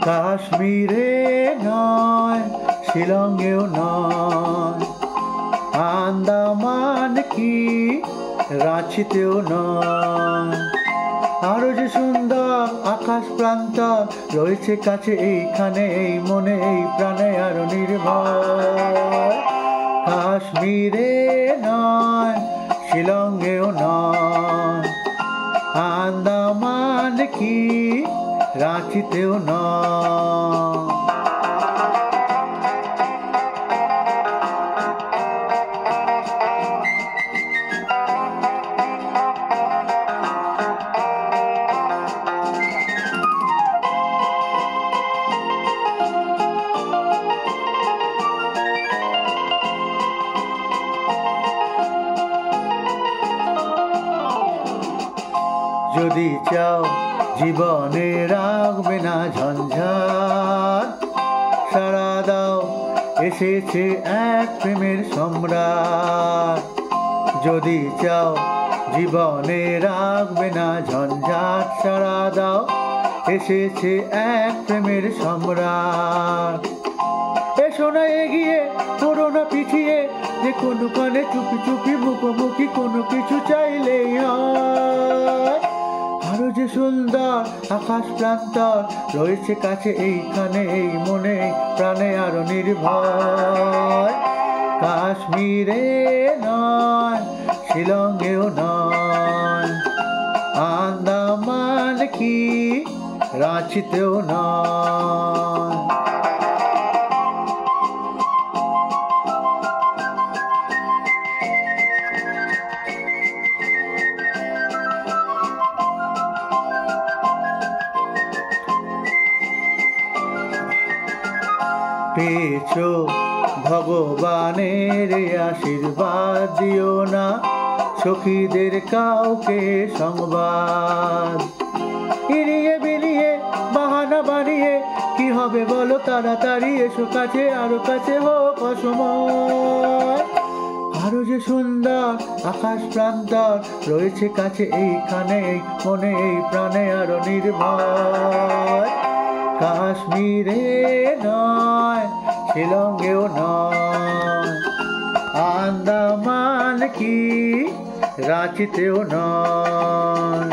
কাশ্মীরে নয়, শিলংয়েও নয়, আন্দামান কি রাঁচিতেও নয়, আরো যে সুন্দর আকাশ প্রান্তর রয়েছে কাছে এইখানে, এই মনে এই প্রাণে আরো নির্ভর। কাশ্মীরে নয়, শিলংয়েও নয়, আন্দামান কি রাঁচিতেও নয়। যদি চাও জীবনে রাখবে না ঝঞ্ঝাট, সাড়া দাও এসেছে এক প্রেমের সম্রাট। যদি চাও জীবনে রাখবে না ঝঞ্ঝাট, সাড়া দাও এসেছে এক প্রেমের সম্রাট। এসো না এগিয়ে, করো না পিছিয়ে, যে কোনো কানে চুপি চুপি মুখোমুখি কোনো কিছু চাইলেই হয়। আরো যে সুন্দর আকাশ প্রান্তর রয়েছে কাছে এইখানে, এই মনে প্রাণে আরো নির্ভর। কাশ্মীরে নয়, শিলংয়েও নয়, আন্দামান কি রাঁচিতেও নয়। পেয়েছো ভগবানের আশীর্বাদ, দিও না সখীদের কাউকে সংবাদ। এড়িয়ে বেরিয়ে বাহানা বানিয়ে কি হবে বলো, তাড়াতাড়ি এসো কাছে, আরো কাছে হোক অসময়। আরো যে সুন্দর আকাশ প্রান্তর রয়েছে কাছে এইখানে, এই মনে এই প্রাণে আরো নির্ভর। কাশ্মীরে নয়, শিলংয়েও নয়, আন্দামান কি রাঁচিতেও নয়।